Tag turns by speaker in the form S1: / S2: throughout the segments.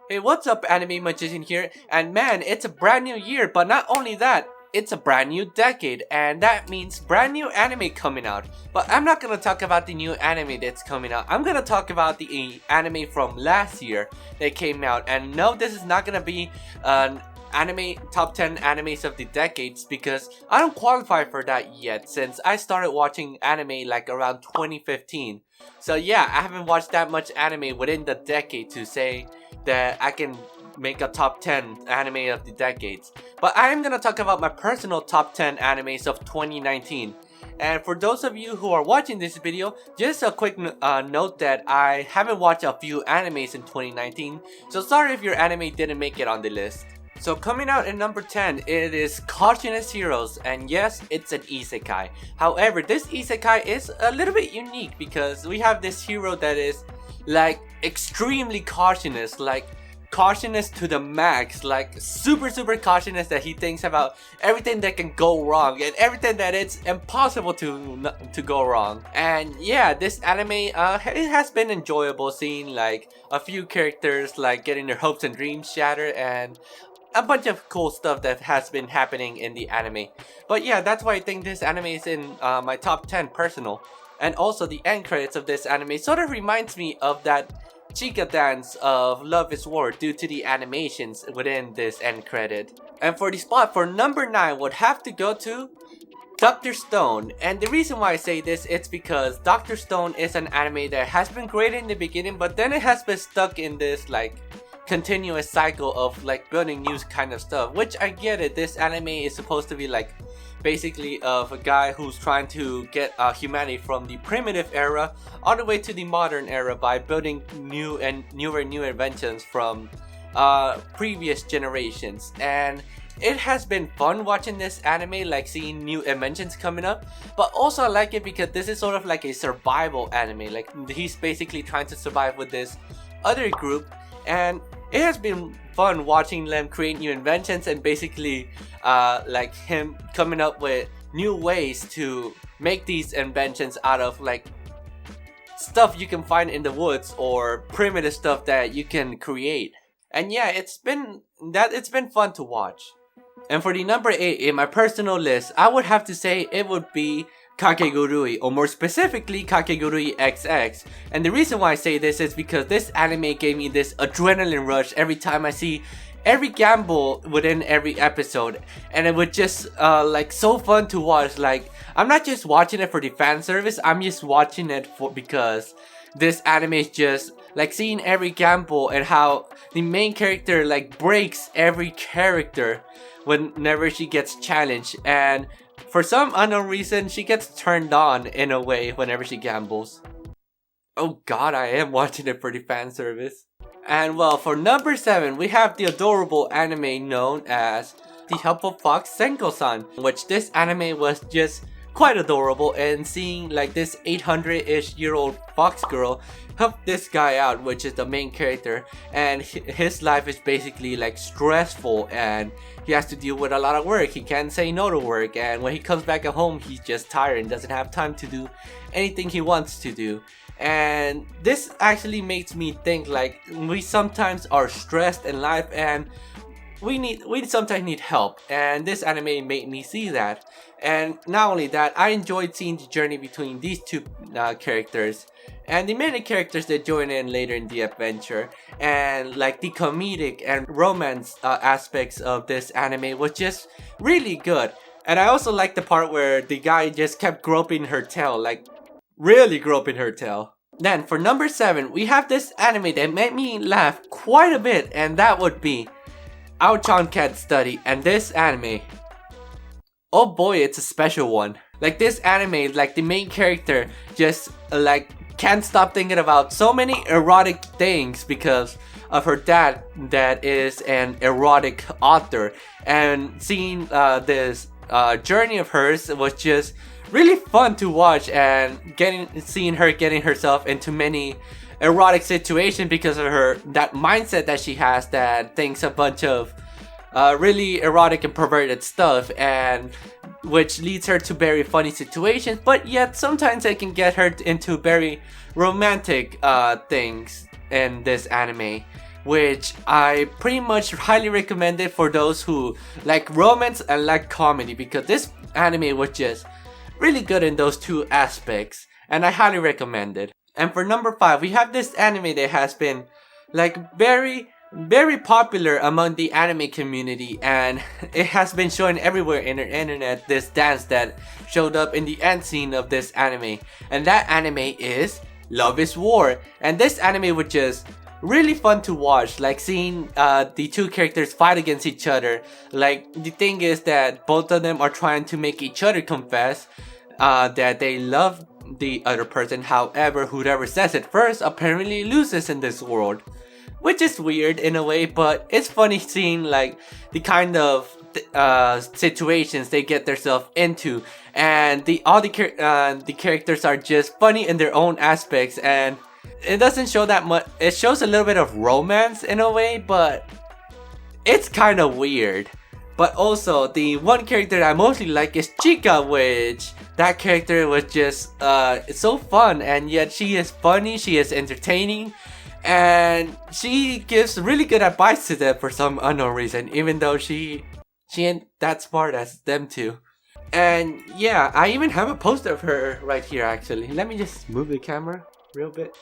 S1: Hey, what's up, Anime Magician here? And man, it's a brand new year, but not only that, it's a brand new decade, and that means brand new anime coming out. But I'm not gonna talk about the new anime that's coming out. I'm gonna talk about the anime from last year that came out. And no, this is not gonna be an anime top 10 animes of the decades because I don't qualify for that yet since I started watching anime like around 2015. So yeah, I haven't watched that much anime within the decade to say that I can make a top 10 anime of the decades. But I am gonna talk about my personal top 10 animes of 2019. And for those of you who are watching this video, just a quick note that I haven't watched a few animes in 2019, so sorry if your anime didn't make it on the list. So coming out in number 10, it is Cartoonist Heroes, and yes, it's an isekai. However, this isekai is a little bit unique because we have this hero that is like extremely cautious, like cautious to the max, like super cautious that he thinks about everything that can go wrong and everything that it's impossible to go wrong. And yeah, this anime it has been enjoyable seeing like a few characters like getting their hopes and dreams shattered and a bunch of cool stuff that has been happening in the anime. But yeah, that's why I think this anime is in my top 10 personal. And also the end credits of this anime sort of reminds me of that Chica dance of Love is War due to the animations within this end credit. And for the spot for number 9 would have to go to Dr. Stone. And the reason why I say this, it's because Dr. Stone is an anime that has been great in the beginning, but then it has been stuck in this like continuous cycle of like building new kind of stuff, which I get it. This anime is supposed to be like basically of a guy who's trying to get humanity from the primitive era all the way to the modern era by building new inventions from previous generations. And it has been fun watching this anime, like seeing new inventions coming up, but also I like it because this is sort of like a survival anime. Like he's basically trying to survive with this other group, and it has been fun watching them create new inventions and basically like him coming up with new ways to make these inventions out of like stuff you can find in the woods or primitive stuff that you can create. And yeah, it's been fun to watch. And for the number 8 in my personal list, I would have to say it would be Kakegurui, or more specifically Kakegurui XX. And the reason why I say this is because this anime gave me this adrenaline rush every time I see every gamble within every episode, and it was just like so fun to watch. Like I'm not just watching it for the fan service, I'm just watching it because this anime is just like seeing every gamble and how the main character like breaks every character whenever she gets challenged, and for some unknown reason, she gets turned on in a way whenever she gambles. Oh god, I am watching it for the fan service. And well, for number 7, we have the adorable anime known as The Helpful Fox Senko-san, which this anime was just quite adorable, and seeing like this 800-ish year old fox girl help this guy out, which is the main character, and his life is basically like stressful and he has to deal with a lot of work. He can't say no to work, and when he comes back at home he's just tired and doesn't have time to do anything he wants to do. And this actually makes me think like we sometimes are stressed in life and we sometimes need help, and this anime made me see that. And not only that, I enjoyed seeing the journey between these two characters and the many characters that join in later in the adventure, and like the comedic and romance aspects of this anime was just really good. And I also like the part where the guy just kept groping her tail, like really groping her tail. Then for number 7, we have this anime that made me laugh quite a bit, and that would be Ao-chan Cat Study. And this anime, oh boy, it's a special one. Like this anime, like the main character just like can't stop thinking about so many erotic things because of her dad that is an erotic author, and seeing this journey of hers was just really fun to watch, and seeing her getting herself into many erotic situation because of that mindset that she has that thinks a bunch of really erotic and perverted stuff, and which leads her to very funny situations, but yet sometimes it can get her into very romantic things in this anime. which I pretty much highly recommend it for those who like romance and like comedy, because this anime was just really good in those two aspects, and I highly recommend it. And for number 5, we have this anime that has been like very popular among the anime community, and it has been shown everywhere in the internet, this dance that showed up in the end scene of this anime, and that anime is Love is War. And this anime was just really fun to watch, like seeing the two characters fight against each other. Like, the thing is that both of them are trying to make each other confess that they love the other person. However, whoever says it first apparently loses in this world, which is weird in a way, but it's funny seeing like the kind of situations they get themselves into, and all the characters are just funny in their own aspects, and it doesn't show that much. It shows a little bit of romance in a way, but it's kind of weird. But also, the one character that I mostly like is Chica, which that character was just it's so fun, and yet she is funny, she is entertaining, and she gives really good advice to them for some unknown reason, even though she ain't that smart as them two. And yeah, I even have a poster of her right here actually. Let me just move the camera real bit.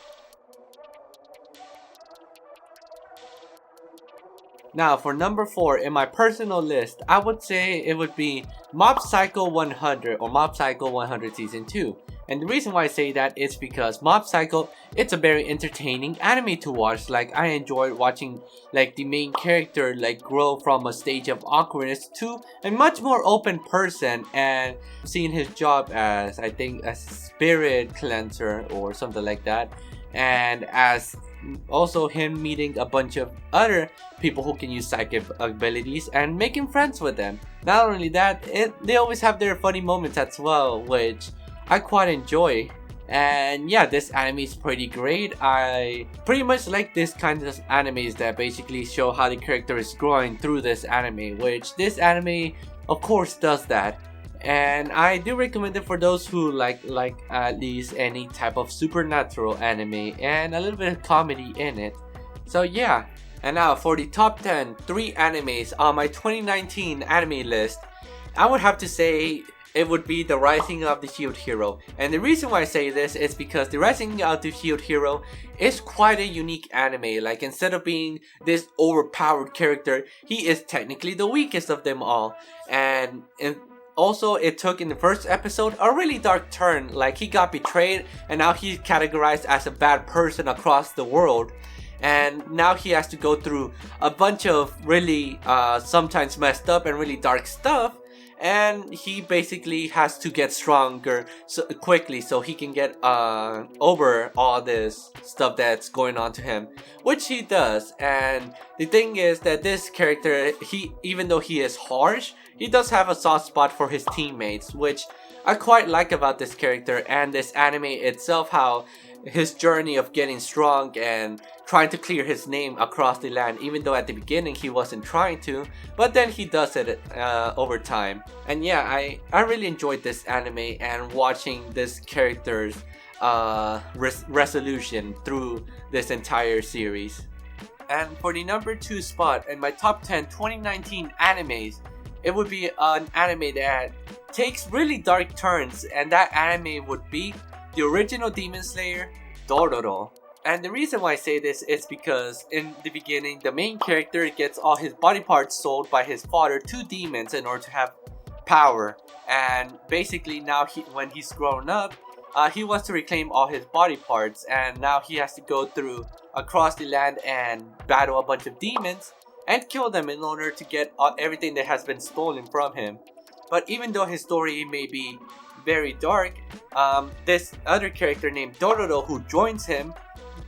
S1: Now for number 4 in my personal list, I would say it would be Mob Psycho 100 or Mob Psycho 100 Season 2. And the reason why I say that is because Mob Psycho, it's a very entertaining anime to watch. Like, I enjoyed watching like the main character like grow from a stage of awkwardness to a much more open person, and seeing his job as, I think, a spirit cleanser or something like that, and as also him meeting a bunch of other people who can use psychic abilities and making friends with them. Not only that, they always have their funny moments as well, which I quite enjoy. And yeah, this anime is pretty great. I pretty much like this kind of animes that basically show how the character is growing through this anime, which this anime of course does that. And I do recommend it for those who like at least any type of supernatural anime and a little bit of comedy in it. So yeah, and now for the top 10 3 animes on my 2019 anime list, I would have to say it would be The Rising of the Shield Hero. And the reason why I say this is because The Rising of the Shield Hero is quite a unique anime. Like, instead of being this overpowered character, he is technically the weakest of them all. And also, it took in the first episode a really dark turn. Like, he got betrayed and now he's categorized as a bad person across the world. And now he has to go through a bunch of really sometimes messed up and really dark stuff. And he basically has to get stronger quickly so he can get over all this stuff that's going on to him, which he does. And the thing is that this character, even though he is harsh, he does have a soft spot for his teammates, which I quite like about this character and this anime itself, how his journey of getting strong and trying to clear his name across the land, even though at the beginning he wasn't trying to, but then he does it over time. And yeah, I really enjoyed this anime and watching this character's resolution through this entire series. And for the number 2 spot in my top 10 2019 animes, it would be an anime that takes really dark turns, and that anime would be the original Demon Slayer, Dororo. And the reason why I say this is because in the beginning, the main character gets all his body parts sold by his father to demons in order to have power. And basically now, when he's grown up, he wants to reclaim all his body parts, and now he has to go through across the land and battle a bunch of demons and kill them in order to get everything that has been stolen from him. But even though his story may be very dark, this other character named Dororo who joins him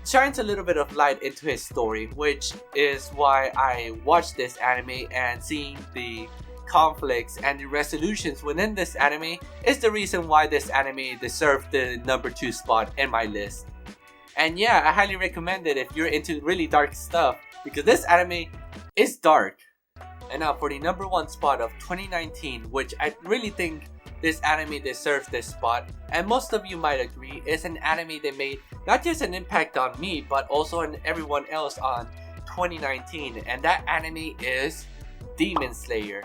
S1: shines a little bit of light into his story, which is why I watched this anime, and seeing the conflicts and the resolutions within this anime is the reason why this anime deserved the number 2 spot in my list. And yeah, I highly recommend it if you're into really dark stuff, because this anime is dark. And now for the number 1 spot of 2019, which I really think this anime deserves this spot, and most of you might agree, is an anime that made not just an impact on me, but also on everyone else on 2019, and that anime is Demon Slayer.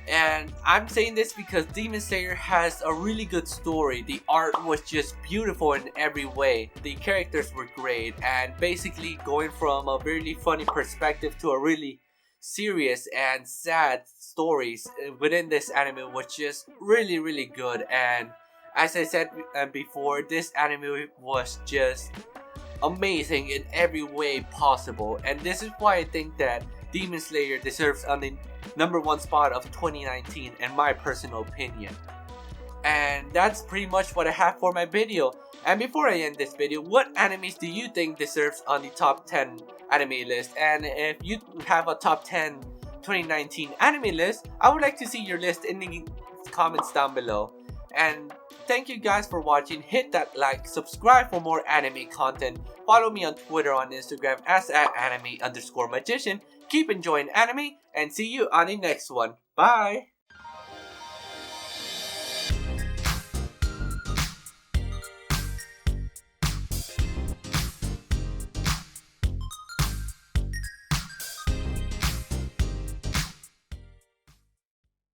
S1: And I'm saying this because Demon Slayer has a really good story. The art was just beautiful in every way. The characters were great, and basically going from a really funny perspective to a really serious and sad stories within this anime was just really good. And as I said before, this anime was just amazing in every way possible, and this is why I think that Demon Slayer deserves on the #1 spot of 2019 in my personal opinion. And that's pretty much what I have for my video. And before I end this video, what animes do you think deserves on the top 10 anime list? And if you have a top 10 2019 anime list, I would like to see your list in the comments down below. And thank you guys for watching. Hit that like, subscribe for more anime content, follow me on Twitter, on Instagram as @anime_magician. Keep enjoying anime, and see you on the next one. Bye!